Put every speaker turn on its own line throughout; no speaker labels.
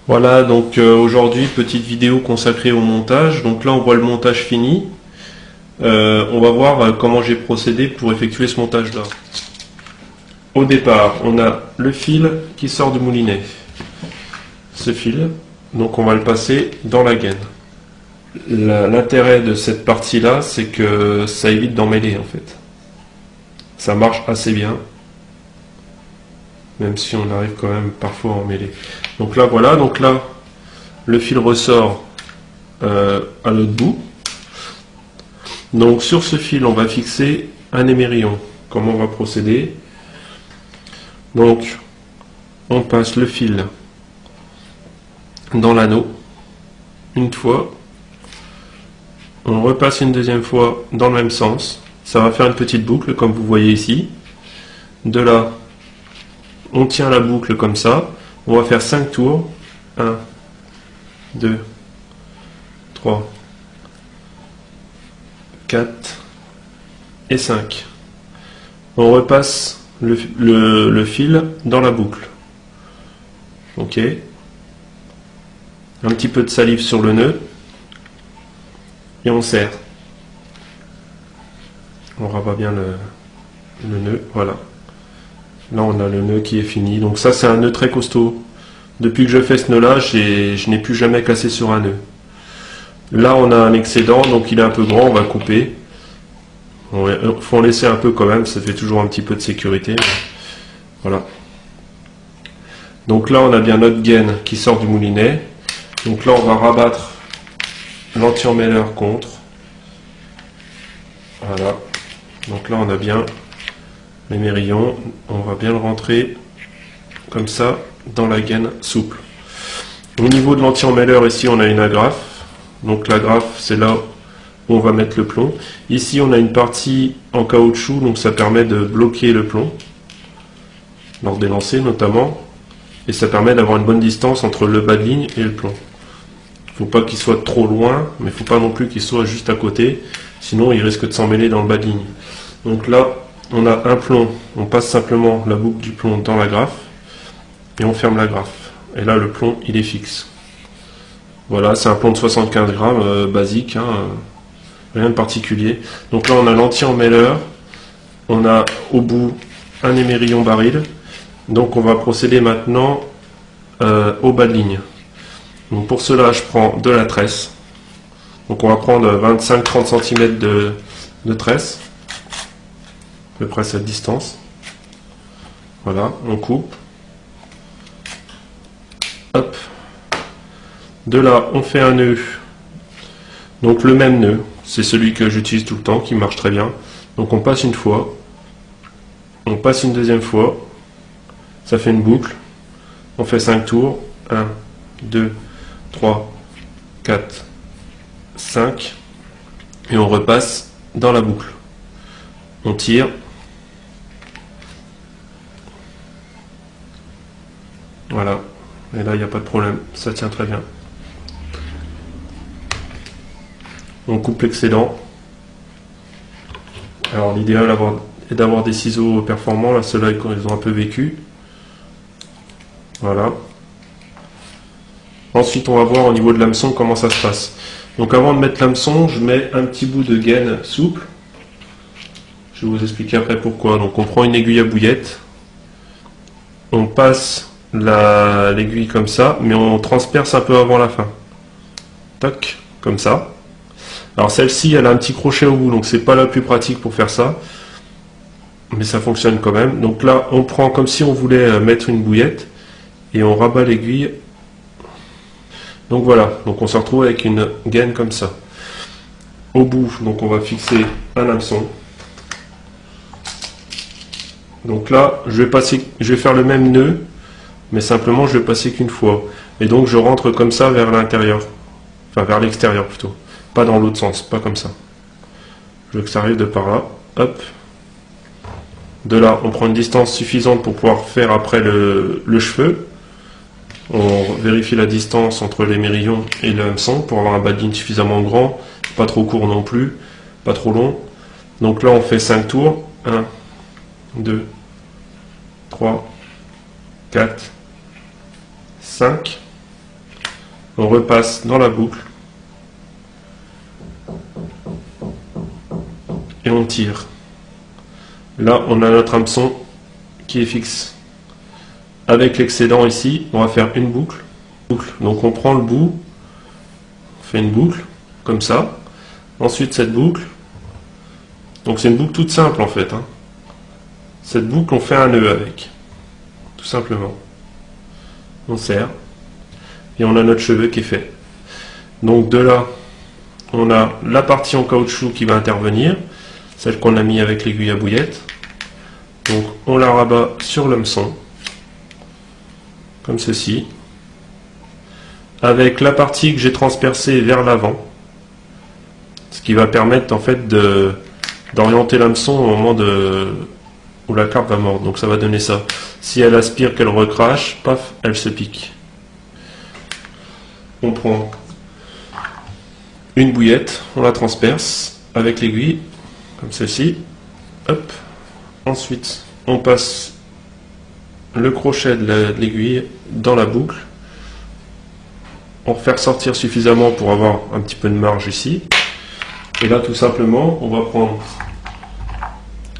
Voilà, donc aujourd'hui, petite vidéo consacrée au montage. Donc là, on voit le montage fini. On va voir comment j'ai procédé pour effectuer ce montage-là. Au départ, on a le fil qui sort du moulinet. Ce fil, donc on va le passer dans la gaine. L'intérêt de cette partie-là, c'est que ça évite d'en mêler en fait. Ça marche assez bien, même si on arrive quand même parfois à en mêler. Donc là, voilà, donc là, le fil ressort à l'autre bout. Donc sur ce fil, on va fixer un émerillon. Comment on va procéder? Donc, on passe le fil dans l'anneau une fois. On repasse une deuxième fois dans le même sens. Ça va faire une petite boucle, comme vous voyez ici. De là, on tient la boucle comme ça. On va faire 5 tours. 1, 2, 3, 4 et 5. On repasse le fil dans la boucle. Ok. Un petit peu de salive sur le nœud. Et on serre. On rabat bien le nœud. Voilà. Là, on a le nœud qui est fini. Donc ça, c'est un nœud très costaud. Depuis que je fais ce nœud-là, je n'ai plus jamais cassé sur un nœud. Là, on a un excédent, donc il est un peu grand, on va couper. Il faut en laisser un peu quand même, ça fait toujours un petit peu de sécurité. Voilà. Donc là, on a bien notre gaine qui sort du moulinet. Donc là, on va rabattre l'anti-emmêleur contre. Voilà. Donc là, on a bien l'émerillon. On va bien le rentrer comme ça dans la gaine souple. Au niveau de l'anti-emmêleur, ici, on a une agrafe. Donc l'agrafe, c'est là où on va mettre le plomb. Ici, on a une partie en caoutchouc, donc ça permet de bloquer le plomb, lors des lancers notamment. Et ça permet d'avoir une bonne distance entre le bas de ligne et le plomb. Il ne faut pas qu'il soit trop loin, mais il ne faut pas non plus qu'il soit juste à côté, sinon il risque de s'emmêler dans le bas de ligne. Donc là, on a un plomb, on passe simplement la boucle du plomb dans la grafe, et on ferme la grafe. Et là, le plomb, il est fixe. Voilà, c'est un plomb de 75 grammes, basique, hein, rien de particulier. Donc là, on a l'anti-emmêleur, on a au bout un émerillon baril. Donc on va procéder maintenant au bas de ligne. Donc pour cela, je prends de la tresse. Donc on va prendre 25-30 cm de tresse, à peu près cette distance. Voilà, on coupe. Hop. De là, on fait un nœud. Donc le même nœud, c'est celui que j'utilise tout le temps, qui marche très bien. Donc on passe une fois, on passe une deuxième fois, ça fait une boucle, on fait 5 tours, 1, 2, 3, 4, 5, et on repasse dans la boucle. On tire, voilà, et là il n'y a pas de problème, ça tient très bien. On coupe l'excédent. Alors l'idéal est d'avoir des ciseaux performants, là ceux-là ils ont un peu vécu. Voilà. Ensuite on va voir au niveau de l'hameçon comment ça se passe. Donc avant de mettre l'hameçon, je mets un petit bout de gaine souple. Je vais vous expliquer après pourquoi. Donc on prend une aiguille à bouillette. On passe l'aiguille comme ça, mais on transperce un peu avant la fin. Tac, comme ça. Alors celle-ci, elle a un petit crochet au bout, donc c'est pas la plus pratique pour faire ça. Mais ça fonctionne quand même. Donc là, on prend comme si on voulait mettre une bouillette. Et on rabat l'aiguille. Donc voilà, donc on se retrouve avec une gaine comme ça. Au bout, donc on va fixer un hameçon. Donc là, je vais faire le même nœud, mais simplement je vais passer qu'une fois. Et donc je rentre comme ça vers l'intérieur. Enfin vers l'extérieur plutôt. Pas dans l'autre sens, pas comme ça. Je veux que ça arrive de par là. Hop. De là, on prend une distance suffisante pour pouvoir faire après le cheveu. On vérifie la distance entre l'émerillon et le hameçon pour avoir un bas de ligne suffisamment grand, pas trop court non plus, pas trop long. Donc là on fait 5 tours, 1, 2, 3, 4, 5. On repasse dans la boucle. Et on tire. Là, on a notre hameçon qui est fixe. Avec l'excédent ici, on va faire une boucle. Donc on prend le bout, on fait une boucle, comme ça. Ensuite cette boucle, donc c'est une boucle toute simple en fait. Cette boucle, on fait un nœud avec, tout simplement. On serre, et on a notre cheveu qui est fait. Donc de là, on a la partie en caoutchouc qui va intervenir, celle qu'on a mis avec l'aiguille à bouillette. Donc on la rabat sur l'hameçon, comme ceci, avec la partie que j'ai transpercée vers l'avant, ce qui va permettre en fait d'orienter l'hameçon au moment où la carpe va mordre. Donc ça va donner ça. Si elle aspire, qu'elle recrache, paf, elle se pique. On prend une bouillette, on la transperce avec l'aiguille, comme ceci. Hop. Ensuite, on passe le crochet de l'aiguille dans la boucle. On fait ressortir suffisamment pour avoir un petit peu de marge ici. Et là, tout simplement, on va prendre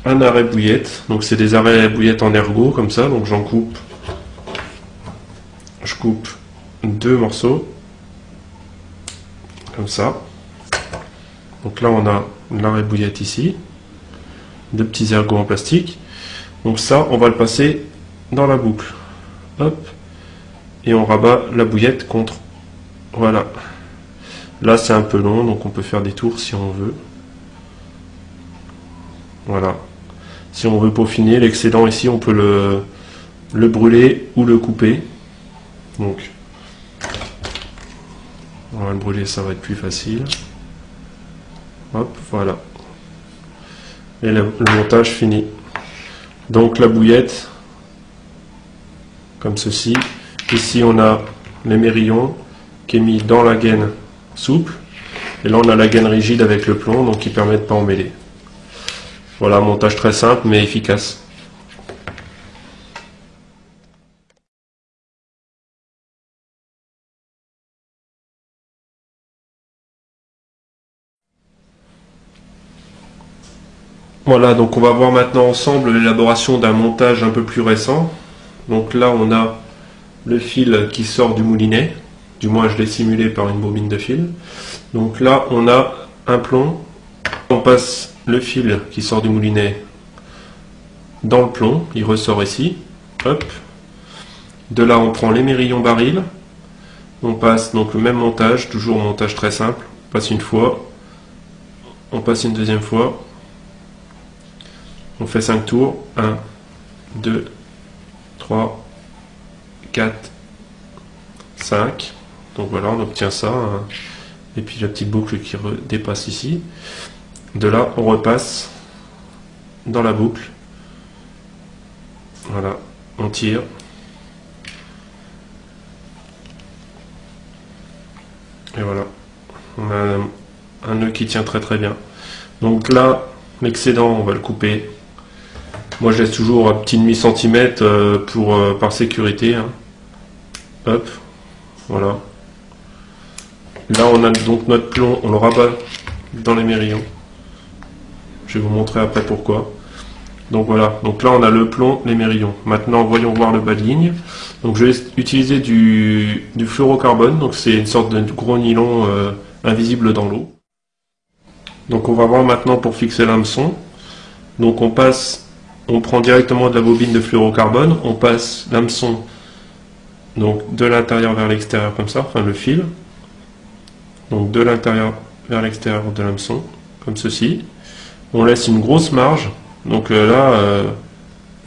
un arrêt bouillette. Donc, c'est des arrêts bouillette en ergot, comme ça. Donc, j'en coupe. Je coupe 2 morceaux. Comme ça. Donc là, on a l'arrêt bouillette ici. 2 petits ergots en plastique. Donc ça, on va le passer dans la boucle. Hop. Et on rabat la bouillette contre. Voilà. Là, c'est un peu long, donc on peut faire des tours si on veut. Voilà. Si on veut peaufiner l'excédent ici, on peut le brûler ou le couper. Donc, on va le brûler, ça va être plus facile. Hop, voilà. Et le montage fini. Donc la bouillette, comme ceci. Ici, on a l'émerillon qui est mis dans la gaine souple. Et là, on a la gaine rigide avec le plomb, donc qui permet de ne pas emmêler. Voilà, un montage très simple mais efficace. Voilà, donc on va voir maintenant ensemble l'élaboration d'un montage un peu plus récent. Donc là, on a le fil qui sort du moulinet. Du moins, je l'ai simulé par une bobine de fil. Donc là, on a un plomb. On passe le fil qui sort du moulinet dans le plomb. Il ressort ici. Hop. De là, on prend l'émerillon baril. On passe donc le même montage, toujours un montage très simple. On passe une fois. On passe une deuxième fois. On fait 5 tours. 1, 2, 3, 4, 5. Donc voilà, on obtient ça. Et puis la petite boucle qui dépasse ici. De là, on repasse dans la boucle. Voilà, on tire. Et voilà, on a un nœud qui tient très très bien. Donc là, l'excédent, on va le couper. Moi, je laisse toujours un petit demi-centimètre par sécurité. Hop, voilà. Là, on a donc notre plomb, on le rabat dans l'émerillon. Je vais vous montrer après pourquoi. Donc voilà, donc là, on a le plomb, l'émerillon. Maintenant, voyons voir le bas de ligne. Donc je vais utiliser du fluorocarbone, donc c'est une sorte de gros nylon invisible dans l'eau. Donc on va voir maintenant pour fixer l'hameçon. Donc on prend directement de la bobine de fluorocarbone, on passe l'hameçon donc de l'intérieur vers l'extérieur comme ça, enfin le fil. Donc de l'intérieur vers l'extérieur de l'hameçon, comme ceci. On laisse une grosse marge, donc là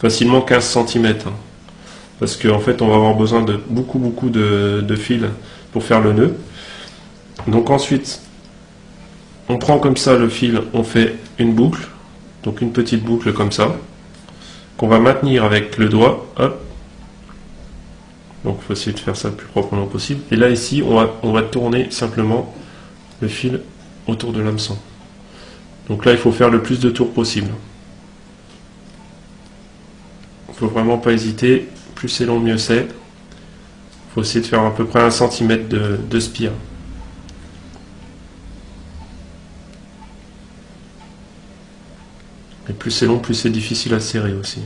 facilement 15 cm. Parce qu'en fait on va avoir besoin de beaucoup de fils pour faire le nœud. Donc ensuite on prend comme ça le fil, on fait une boucle, donc une petite boucle comme ça, qu'on va maintenir avec le doigt, hop. Donc il faut essayer de faire ça le plus proprement possible. Et là ici on va tourner simplement le fil autour de l'hameçon. Donc là il faut faire le plus de tours possible. Il ne faut vraiment pas hésiter, plus c'est long mieux c'est. Il faut essayer de faire à peu près 1 cm de spire. Et plus c'est long, plus c'est difficile à serrer aussi.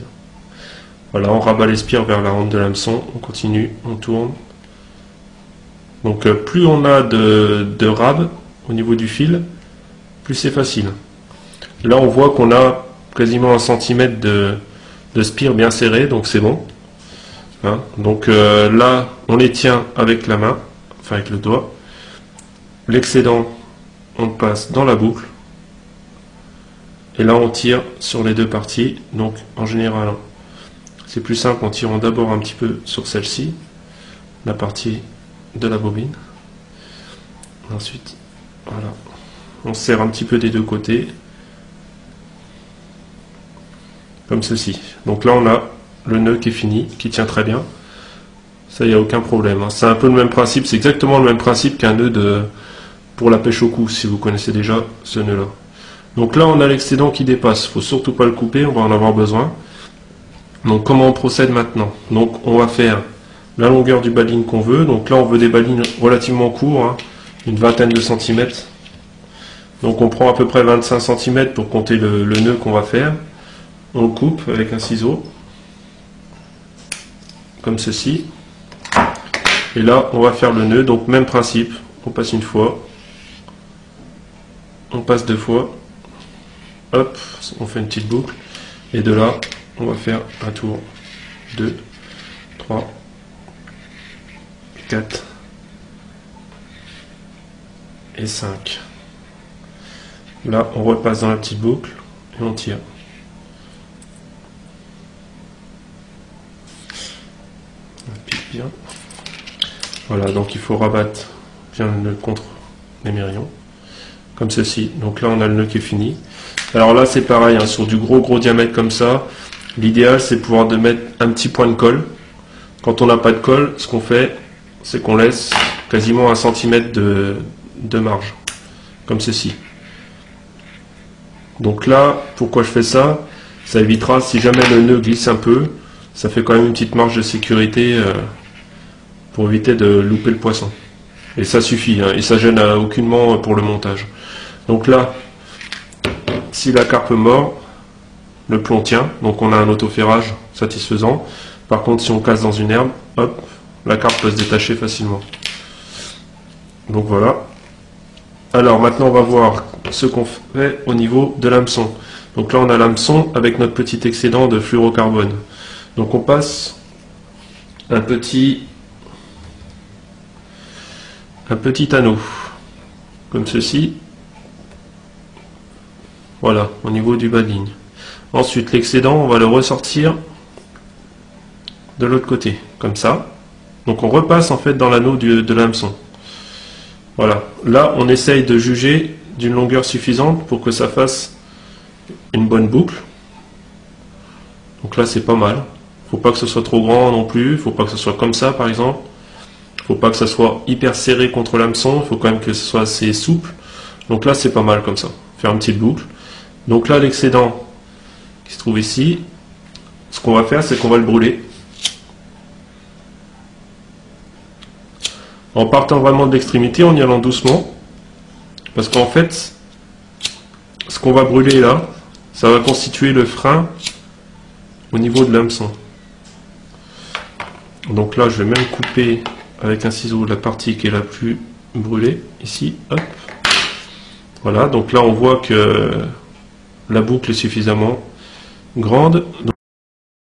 Voilà, on rabat les spires vers la rampe de l'hameçon, on continue, on tourne. Donc plus on a de rabe au niveau du fil, plus c'est facile. Là on voit qu'on a quasiment 1 cm de spire bien serré, donc c'est bon. Hein, donc là on les tient avec la main, enfin avec le doigt. L'excédent on le passe dans la boucle. Et là on tire sur les deux parties, donc en général c'est plus simple en tirant d'abord un petit peu sur celle-ci, la partie de la bobine. Ensuite, voilà, on serre un petit peu des deux côtés, comme ceci. Donc là on a le nœud qui est fini, qui tient très bien. Ça, il n'y a aucun problème. Hein. C'est un peu le même principe, c'est exactement le même principe qu'un nœud pour la pêche au cou, si vous connaissez déjà ce nœud-là. Donc là on a l'excédent qui dépasse, il ne faut surtout pas le couper, on va en avoir besoin. Donc comment on procède maintenant? Donc on va faire la longueur du baline qu'on veut. Donc là on veut des balines relativement courts, hein, une vingtaine de centimètres. Donc on prend à peu près 25 cm pour compter le nœud qu'on va faire. On le coupe avec un ciseau, comme ceci. Et là on va faire le nœud, donc même principe, on passe une fois, on passe deux fois, hop, on fait une petite boucle, et de là on va faire un tour, 2, 3, 4 et 5. Là on repasse dans la petite boucle et on tire. On pique bien. Voilà, donc il faut rabattre bien le nœud contre les mérillons, comme ceci. Donc là on a le nœud qui est fini. Alors là c'est pareil, hein, sur du gros diamètre comme ça, l'idéal c'est de pouvoir mettre un petit point de colle. Quand on n'a pas de colle, ce qu'on fait, c'est qu'on laisse quasiment 1 cm de marge, comme ceci. Donc là, pourquoi je fais ça? Ça évitera, si jamais le nœud glisse un peu, ça fait quand même une petite marge de sécurité pour éviter de louper le poisson. Et ça suffit, hein, et ça gêne aucunement pour le montage. Donc là, si la carpe mord, le plomb tient, donc on a un autoferrage satisfaisant. Par contre, si on casse dans une herbe, hop, la carpe peut se détacher facilement. Donc voilà. Alors maintenant, on va voir ce qu'on fait au niveau de l'hameçon. Donc là, on a l'hameçon avec notre petit excédent de fluorocarbone. Donc on passe un petit anneau, comme ceci. Voilà, au niveau du bas de ligne. Ensuite, l'excédent, on va le ressortir de l'autre côté, comme ça. Donc on repasse en fait dans l'anneau de l'hameçon. Voilà, là on essaye de juger d'une longueur suffisante pour que ça fasse une bonne boucle. Donc là c'est pas mal. Faut pas que ce soit trop grand non plus, faut pas que ce soit comme ça par exemple. Faut pas que ça soit hyper serré contre l'hameçon, il faut quand même que ce soit assez souple. Donc là c'est pas mal comme ça, faire une petite boucle. Donc là l'excédent qui se trouve ici, ce qu'on va faire c'est qu'on va le brûler. En partant vraiment de l'extrémité, en y allant doucement, parce qu'en fait, ce qu'on va brûler là, ça va constituer le frein au niveau de l'hameçon. Donc là, je vais même couper avec un ciseau la partie qui est la plus brûlée, ici, hop. Voilà, donc là on voit que la boucle est suffisamment grande.